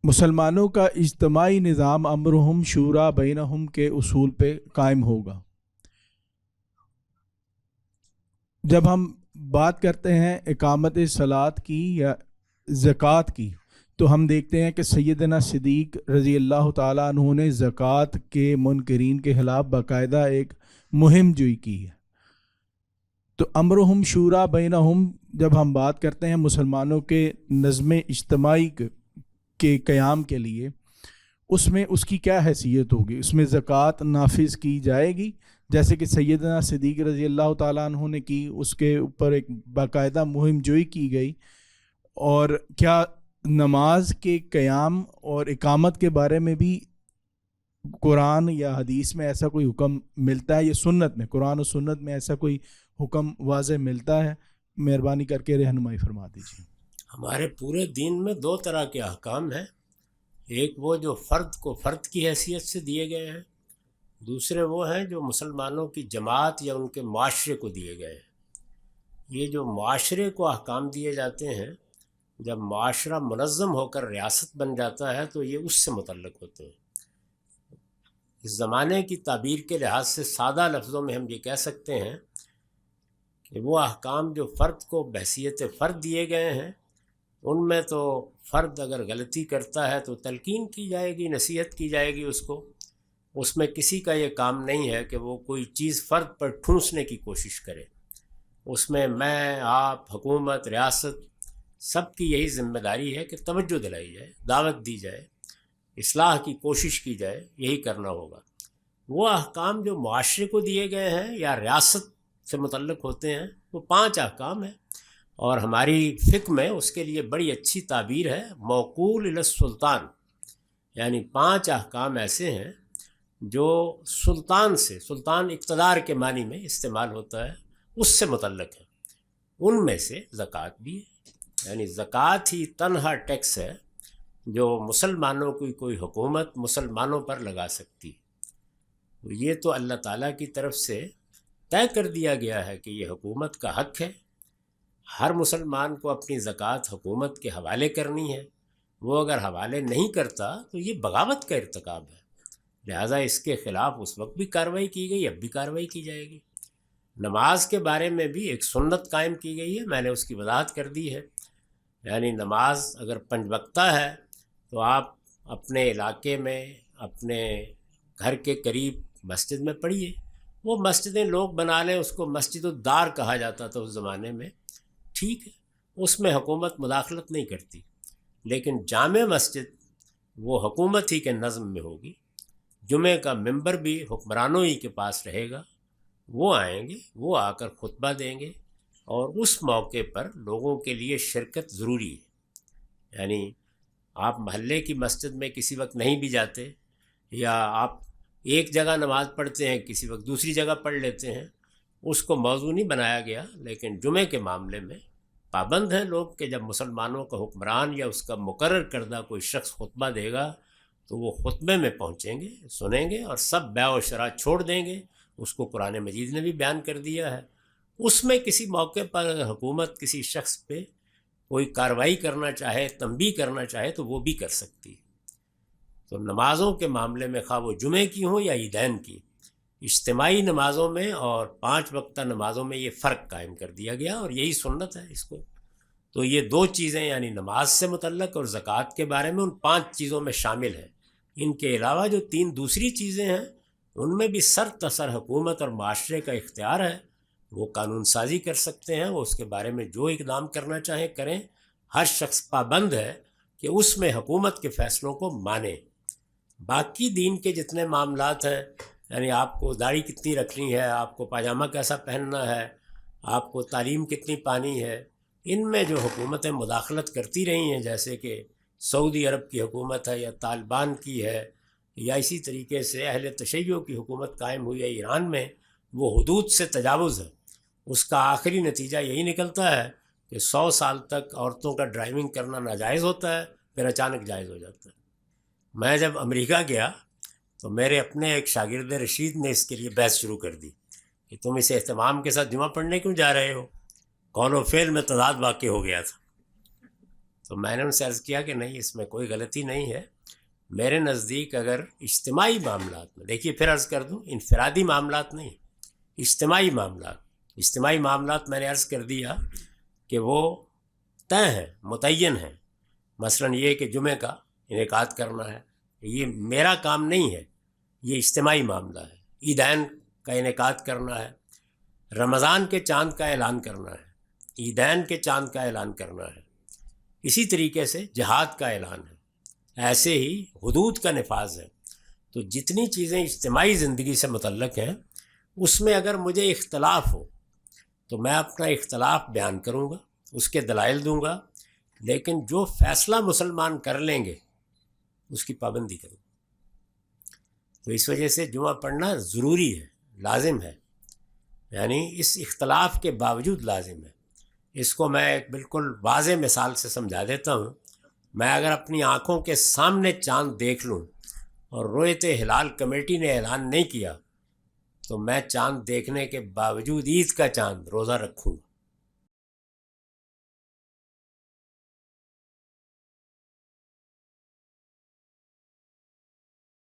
مسلمانوں کا اجتماعی نظام امرہم شورا بینہم کے اصول پہ قائم ہوگا۔ جب ہم بات کرتے ہیں اقامت صلاۃ کی یا زکوٰۃ کی، تو ہم دیکھتے ہیں کہ سیدنا صدیق رضی اللہ تعالیٰ عنہ نے زکوٰۃ کے منکرین کے خلاف باقاعدہ ایک مہم جوئی کی ہے۔ تو امرہم شورا بینہم جب ہم بات کرتے ہیں مسلمانوں کے نظم اجتماعی کے قیام کے لیے، اس میں اس کی کیا حیثیت ہوگی؟ اس میں زکوٰۃ نافذ کی جائے گی جیسے کہ سیدنا صدیق رضی اللہ تعالیٰ عنہ نے کی، اس کے اوپر ایک باقاعدہ مہم جوئی کی گئی؟ اور کیا نماز کے قیام اور اقامت کے بارے میں بھی قرآن یا حدیث میں ایسا کوئی حکم ملتا ہے؟ یہ سنت میں، قرآن و سنت میں ایسا کوئی حکم واضح ملتا ہے؟ مہربانی کر کے رہنمائی فرما دیجیے۔ ہمارے پورے دین میں دو طرح کے احکام ہیں، ایک وہ جو فرد کو فرد کی حیثیت سے دیے گئے ہیں، دوسرے وہ ہیں جو مسلمانوں کی جماعت یا ان کے معاشرے کو دیے گئے ہیں۔ یہ جو معاشرے کو احکام دیے جاتے ہیں، جب معاشرہ منظم ہو کر ریاست بن جاتا ہے تو یہ اس سے متعلق ہوتے ہیں۔ اس زمانے کی تعبیر کے لحاظ سے سادہ لفظوں میں ہم یہ کہہ سکتے ہیں کہ وہ احکام جو فرد کو بحیثیت فرد دیے گئے ہیں، ان میں تو فرد اگر غلطی کرتا ہے تو تلقین کی جائے گی، نصیحت کی جائے گی اس کو۔ اس میں کسی کا یہ کام نہیں ہے کہ وہ کوئی چیز فرد پر ٹھونسنے کی کوشش کرے۔ اس میں آپ، حکومت، ریاست، سب کی یہی ذمہ داری ہے کہ توجہ دلائی جائے، دعوت دی جائے، اصلاح کی کوشش کی جائے، یہی کرنا ہوگا۔ وہ احکام جو معاشرے کو دیے گئے ہیں یا ریاست سے متعلق ہوتے ہیں، وہ 5 احکام ہیں، اور ہماری فقہ میں اس کے لیے بڑی اچھی تعبیر ہے، موقول الی السلطان، یعنی 5 احکام ایسے ہیں جو سلطان سے، سلطان اقتدار کے معنی میں استعمال ہوتا ہے، اس سے متعلق ہے۔ ان میں سے زکوٰۃ بھی ہے، یعنی زکوٰۃ ہی تنہا ٹیکس ہے جو مسلمانوں کی کوئی حکومت مسلمانوں پر لگا سکتی ہے۔ یہ تو اللہ تعالیٰ کی طرف سے طے کر دیا گیا ہے کہ یہ حکومت کا حق ہے، ہر مسلمان کو اپنی زکوٰۃ حکومت کے حوالے کرنی ہے۔ وہ اگر حوالے نہیں کرتا تو یہ بغاوت کا ارتکاب ہے، لہٰذا اس کے خلاف اس وقت بھی کارروائی کی گئی، اب بھی کارروائی کی جائے گی۔ نماز کے بارے میں بھی ایک سنت قائم کی گئی ہے، میں نے اس کی وضاحت کر دی ہے، یعنی نماز اگر 5 وقتہ ہے تو آپ اپنے علاقے میں، اپنے گھر کے قریب مسجد میں پڑھیے۔ وہ مسجدیں لوگ بنا لیں، اس کو مسجد الدار کہا جاتا تھا اس زمانے میں، ٹھیک ہے، اس میں حکومت مداخلت نہیں کرتی، لیکن جامع مسجد وہ حکومت ہی کے نظم میں ہوگی، جمعہ کا ممبر بھی حکمرانوں ہی کے پاس رہے گا، وہ آئیں گے، وہ آ کر خطبہ دیں گے، اور اس موقع پر لوگوں کے لیے شرکت ضروری ہے۔ یعنی آپ محلے کی مسجد میں کسی وقت نہیں بھی جاتے، یا آپ ایک جگہ نماز پڑھتے ہیں، کسی وقت دوسری جگہ پڑھ لیتے ہیں، اس کو موضوع نہیں بنایا گیا، لیکن جمعے کے معاملے میں پابند ہیں لوگ کہ جب مسلمانوں کا حکمران یا اس کا مقرر کردہ کوئی شخص خطبہ دے گا تو وہ خطبے میں پہنچیں گے، سنیں گے، اور سب بیع و شرع چھوڑ دیں گے۔ اس کو قرآن مجید نے بھی بیان کر دیا ہے۔ اس میں کسی موقع پر اگر حکومت کسی شخص پہ کوئی کارروائی کرنا چاہے، تنبیہ کرنا چاہے، تو وہ بھی کر سکتی ہے۔ تو نمازوں کے معاملے میں خواہ وہ جمعے کی ہوں یا عیدین کی، اجتماعی نمازوں میں اور 5 وقتہ نمازوں میں یہ فرق قائم کر دیا گیا، اور یہی سنت ہے اس کو۔ تو یہ 2 چیزیں یعنی نماز سے متعلق اور زکوٰۃ کے بارے میں ان 5 چیزوں میں شامل ہیں۔ ان کے علاوہ جو 3 دوسری چیزیں ہیں، ان میں بھی سر تسر حکومت اور معاشرے کا اختیار ہے، وہ قانون سازی کر سکتے ہیں، وہ اس کے بارے میں جو اقدام کرنا چاہیں کریں۔ ہر شخص پابند ہے کہ اس میں حکومت کے فیصلوں کو مانے۔ باقی دین کے جتنے معاملات ہیں، یعنی آپ کو داڑھی کتنی رکھنی ہے، آپ کو پاجامہ کیسا پہننا ہے، آپ کو تعلیم کتنی پانی ہے، ان میں جو حکومتیں مداخلت کرتی رہی ہیں، جیسے کہ سعودی عرب کی حکومت ہے یا طالبان کی ہے، یا اسی طریقے سے اہل تشیع کی حکومت قائم ہوئی ہے ایران میں، وہ حدود سے تجاوز ہے۔ اس کا آخری نتیجہ یہی نکلتا ہے کہ 100 سال تک عورتوں کا ڈرائیونگ کرنا ناجائز ہوتا ہے، پھر اچانک جائز ہو جاتا ہے۔ میں جب امریکہ گیا تو میرے اپنے ایک شاگرد رشید نے اس کے لیے بحث شروع کر دی کہ تم اس اہتمام کے ساتھ جمعہ پڑھنے کیوں جا رہے ہو؟ قول و فعل میں تضاد واقع ہو گیا تھا۔ تو میں نے ان سے عرض کیا کہ نہیں، اس میں کوئی غلطی نہیں ہے. میرے نزدیک اگر اجتماعی معاملات میں، دیکھیے پھر عرض کر دوں، انفرادی معاملات نہیں، اجتماعی معاملات میں نے عرض کر دیا کہ وہ طے ہیں، متعین ہیں. مثلا یہ کہ جمعہ کا انعقاد کرنا ہے، یہ میرا کام نہیں ہے، یہ اجتماعی معاملہ ہے. عیدین کا انعقاد کرنا ہے، رمضان کے چاند کا اعلان کرنا ہے، عیدین کے چاند کا اعلان کرنا ہے. اسی طریقے سے جہاد کا اعلان ہے، ایسے ہی حدود کا نفاذ ہے. تو جتنی چیزیں اجتماعی زندگی سے متعلق ہیں، اس میں اگر مجھے اختلاف ہو تو میں اپنا اختلاف بیان کروں گا، اس کے دلائل دوں گا، لیکن جو فیصلہ مسلمان کر لیں گے اس کی پابندی کروں گا. تو اس وجہ سے جمعہ پڑھنا ضروری ہے، لازم ہے، یعنی اس اختلاف کے باوجود لازم ہے. اس کو میں ایک بالکل واضح مثال سے سمجھا دیتا ہوں. میں اگر اپنی آنکھوں کے سامنے چاند دیکھ لوں اور رؤیت ہلال کمیٹی نے اعلان نہیں کیا تو میں چاند دیکھنے کے باوجود عید کا چاند روزہ رکھوں گا.